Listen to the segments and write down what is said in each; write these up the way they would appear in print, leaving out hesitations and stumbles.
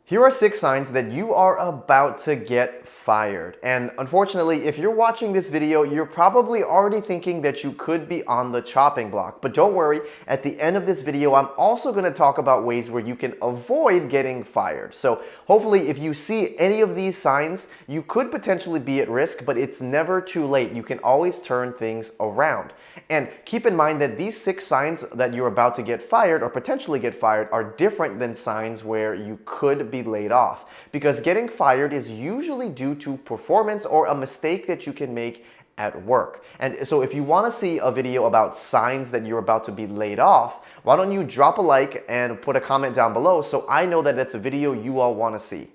Here are 6 signs that you are about to get fired. And unfortunately, if you're watching this video, you're probably already thinking that you could be on the chopping block. But don't worry, at the end of this video, I'm also going to talk about ways where you can avoid getting fired. So hopefully, if you see any of these signs, you could potentially be at risk, but it's never too late. You can always turn things around. And keep in mind that these 6 signs that you're about to get fired or potentially get fired are different than signs where you could be laid off, because getting fired is usually due to performance or a mistake that you can make at work. And so if you want to see a video about signs that you're about to be laid off, why don't you drop a like and put a comment down below so I know that that's a video you all want to see.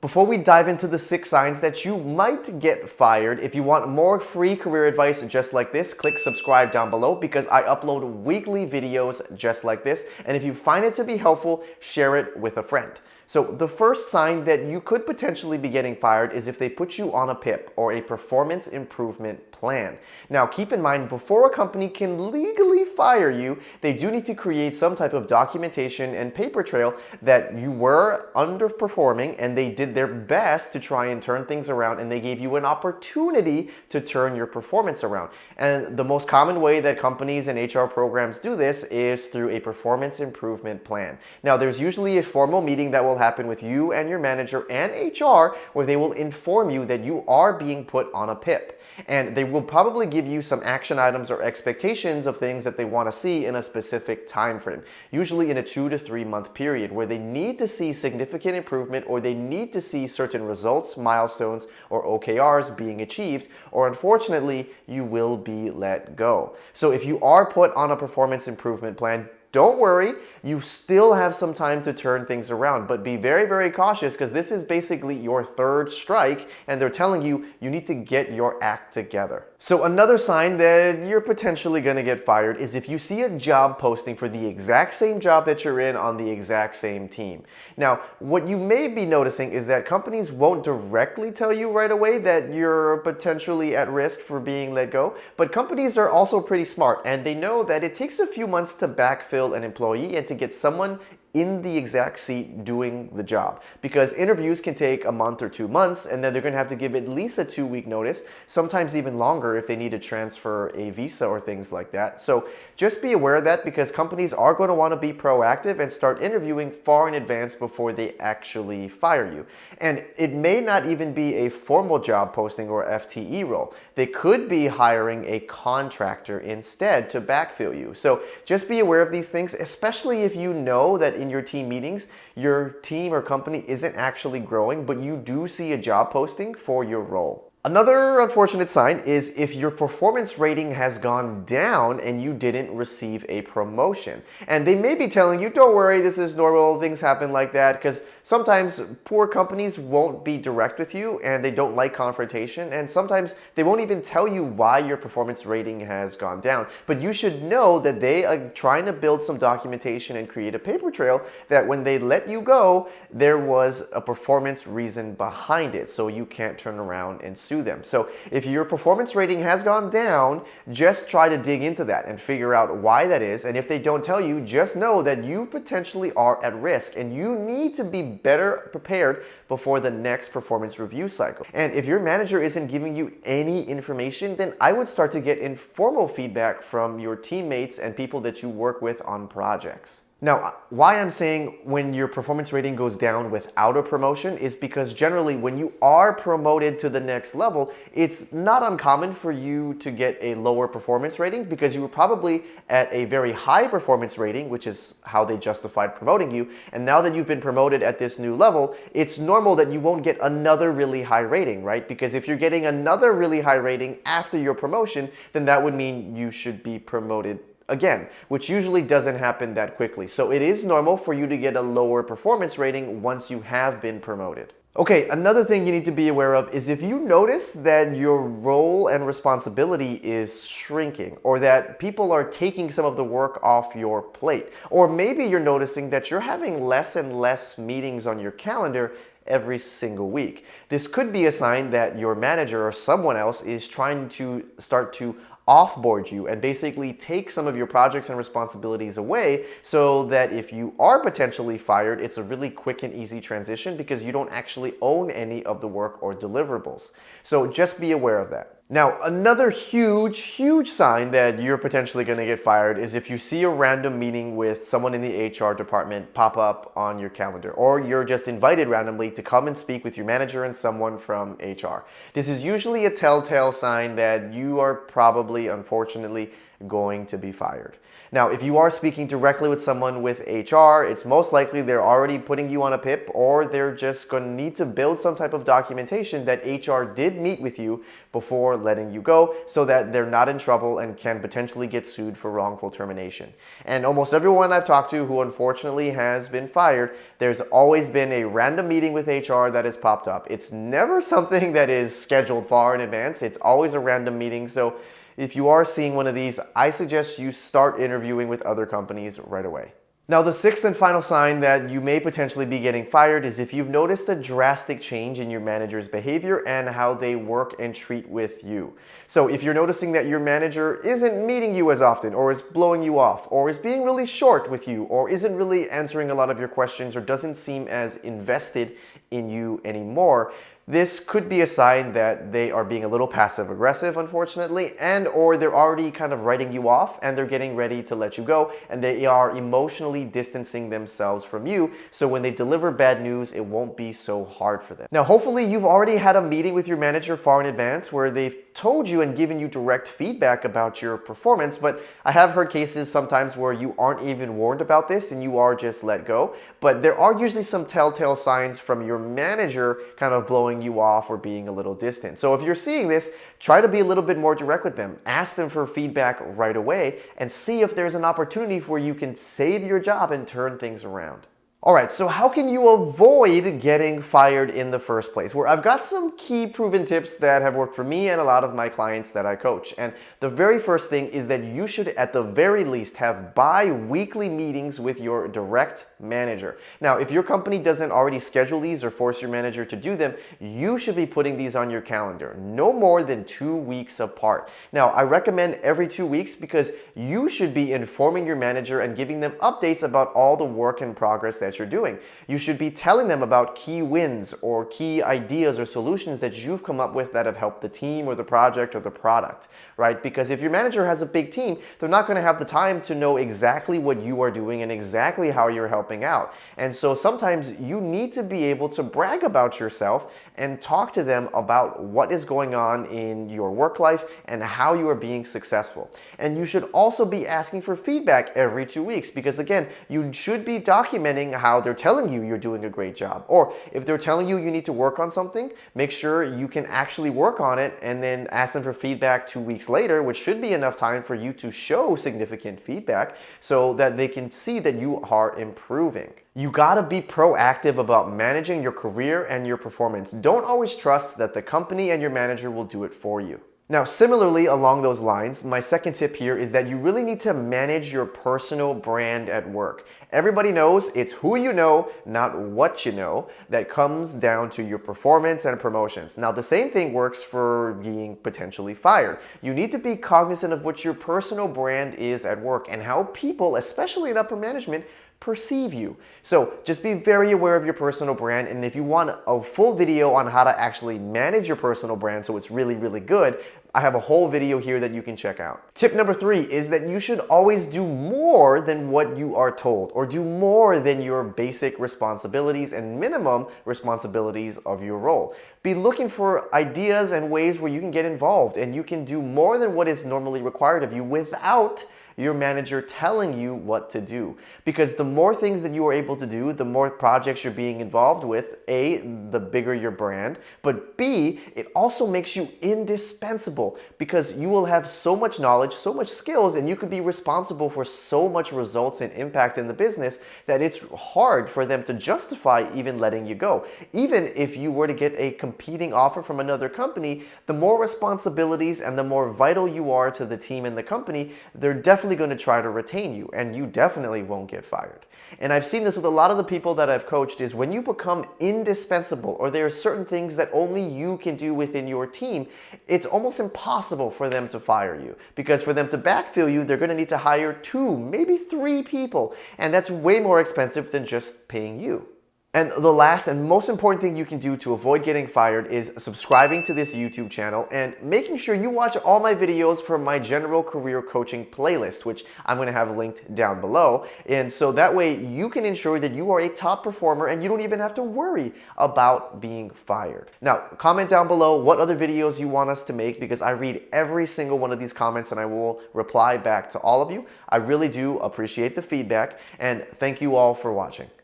Before we dive into the 6 signs that you might get fired, if you want more free career advice just like this, click subscribe down below because I upload weekly videos just like this. And if you find it to be helpful, share it with a friend. So the first sign that you could potentially be getting fired is if they put you on a PIP or a performance improvement plan. Now keep in mind, before a company can legally fire you, they do need to create some type of documentation and paper trail that you were underperforming and they did their best to try and turn things around, and they gave you an opportunity to turn your performance around. And the most common way that companies and HR programs do this is through a performance improvement plan. Now there's usually a formal meeting that will happen with you and your manager and HR where they will inform you that you are being put on a PIP. And they will probably give you some action items or expectations of things that they want to see in a specific time frame, usually in a 2 to 3 month period where they need to see significant improvement or they need to see certain results, milestones, or OKRs being achieved, or unfortunately, you will be let go. So if you are put on a performance improvement plan, don't worry, you still have some time to turn things around, but be very, very cautious because this is basically your 3rd strike and they're telling you you need to get your act together. So another sign that you're potentially going to get fired is if you see a job posting for the exact same job that you're in on the exact same team. Now, what you may be noticing is that companies won't directly tell you right away that you're potentially at risk for being let go, but companies are also pretty smart and they know that it takes a few months to backfill an employee and to get someone in the exact seat doing the job, because interviews can take a month or 2 months and then they're going to have to give at least a 2-week notice, sometimes even longer if they need to transfer a visa or things like that. So just be aware of that because companies are going to want to be proactive and start interviewing far in advance before they actually fire you. And it may not even be a formal job posting or FTE role. They could be hiring a contractor instead to backfill you. So just be aware of these things, especially if you know that in your team meetings, your team or company isn't actually growing, but you do see a job posting for your role. Another unfortunate sign is if your performance rating has gone down and you didn't receive a promotion. And they may be telling you, don't worry, this is normal, things happen like that, because sometimes poor companies won't be direct with you and they don't like confrontation, and sometimes they won't even tell you why your performance rating has gone down. But you should know that they are trying to build some documentation and create a paper trail that when they let you go, there was a performance reason behind it, so you can't turn around and sue them. So if your performance rating has gone down, just try to dig into that and figure out why that is. And if they don't tell you, just know that you potentially are at risk and you need to be better prepared before the next performance review cycle. And if your manager isn't giving you any information, then I would start to get informal feedback from your teammates and people that you work with on projects. Now, why I'm saying when your performance rating goes down without a promotion is because generally when you are promoted to the next level, it's not uncommon for you to get a lower performance rating because you were probably at a very high performance rating, which is how they justified promoting you. And now that you've been promoted at this new level, it's normal that you won't get another really high rating, right? Because if you're getting another really high rating after your promotion, then that would mean you should be promoted again, which usually doesn't happen that quickly. So it is normal for you to get a lower performance rating once you have been promoted. Okay, another thing you need to be aware of is if you notice that your role and responsibility is shrinking, or that people are taking some of the work off your plate, or maybe you're noticing that you're having less and less meetings on your calendar every single week. This could be a sign that your manager or someone else is trying to start to offboard you and basically take some of your projects and responsibilities away so that if you are potentially fired, it's a really quick and easy transition because you don't actually own any of the work or deliverables. So just be aware of that. Now, another huge sign that you're potentially going to get fired is if you see a random meeting with someone in the HR department pop up on your calendar, or you're just invited randomly to come and speak with your manager and someone from HR. This is usually a telltale sign that you are probably, unfortunately, going to be fired. Now, if you are speaking directly with someone with HR, it's most likely they're already putting you on a PIP, or they're just going to need to build some type of documentation that HR did meet with you before letting you go so that they're not in trouble and can potentially get sued for wrongful termination. And almost everyone I've talked to who unfortunately has been fired, there's always been a random meeting with HR that has popped up. It's never something that is scheduled far in advance. It's always a random meeting. So if you are seeing one of these, I suggest you start interviewing with other companies right away. Now, the sixth and final sign that you may potentially be getting fired is if you've noticed a drastic change in your manager's behavior and how they work and treat with you. So if you're noticing that your manager isn't meeting you as often, or is blowing you off, or is being really short with you, or isn't really answering a lot of your questions, or doesn't seem as invested in you anymore, this could be a sign that they are being a little passive aggressive, unfortunately, and or they're already kind of writing you off and they're getting ready to let you go, and they are emotionally distancing themselves from you, so when they deliver bad news, it won't be so hard for them. Now, hopefully you've already had a meeting with your manager far in advance where they've told you and given you direct feedback about your performance, but I have heard cases sometimes where you aren't even warned about this and you are just let go. But there are usually some telltale signs from your manager kind of blowing you off or being a little distant. So if you're seeing this, try to be a little bit more direct with them. Ask them for feedback right away and see if there's an opportunity where you can save your job and turn things around. All right, so how can you avoid getting fired in the first place? Well, I've got some key proven tips that have worked for me and a lot of my clients that I coach. And the very first thing is that you should, at the very least, have bi-weekly meetings with your direct manager. Now, if your company doesn't already schedule these or force your manager to do them, you should be putting these on your calendar, no more than 2 weeks apart. Now, I recommend every 2 weeks because you should be informing your manager and giving them updates about all the work in progress that you're doing. You should be telling them about key wins or key ideas or solutions that you've come up with that have helped the team or the project or the product, right? Because if your manager has a big team, they're not going to have the time to know exactly what you are doing and exactly how you're helping out. And so sometimes you need to be able to brag about yourself and talk to them about what is going on in your work life and how you are being successful. And you should also be asking for feedback every 2 weeks because, again, you should be documenting how they're telling you you're doing a great job. Or if they're telling you you need to work on something, make sure you can actually work on it and then ask them for feedback 2 weeks later, which should be enough time for you to show significant feedback so that they can see that you are improving. You gotta be proactive about managing your career and your performance. Don't always trust that the company and your manager will do it for you. Now, similarly, along those lines, my second tip here is that you really need to manage your personal brand at work. Everybody knows it's who you know, not what you know, that comes down to your performance and promotions. Now, the same thing works for being potentially fired. You need to be cognizant of what your personal brand is at work and how people, especially in upper management, perceive you. So just be very aware of your personal brand, and if you want a full video on how to actually manage your personal brand so it's really, really good, I have a whole video here that you can check out. Tip number 3 is that you should always do more than what you are told, or do more than your basic responsibilities and minimum responsibilities of your role. Be looking for ideas and ways where you can get involved and you can do more than what is normally required of you without your manager telling you what to do. Because the more things that you are able to do, the more projects you're being involved with, A, the bigger your brand, but B, it also makes you indispensable because you will have so much knowledge, so much skills, and you could be responsible for so much results and impact in the business that it's hard for them to justify even letting you go. Even if you were to get a competing offer from another company, the more responsibilities and the more vital you are to the team and the company, they're definitely definitely going to try to retain you, and you definitely won't get fired. And I've seen this with a lot of the people that I've coached is when you become indispensable or there are certain things that only you can do within your team, it's almost impossible for them to fire you. Because for them to backfill you, they're going to need to hire 2, maybe 3 people. And that's way more expensive than just paying you. And the last and most important thing you can do to avoid getting fired is subscribing to this YouTube channel and making sure you watch all my videos from my general career coaching playlist, which I'm going to have linked down below. And so that way you can ensure that you are a top performer and you don't even have to worry about being fired. Now, comment down below what other videos you want us to make, because I read every single one of these comments and I will reply back to all of you. I really do appreciate the feedback, and thank you all for watching.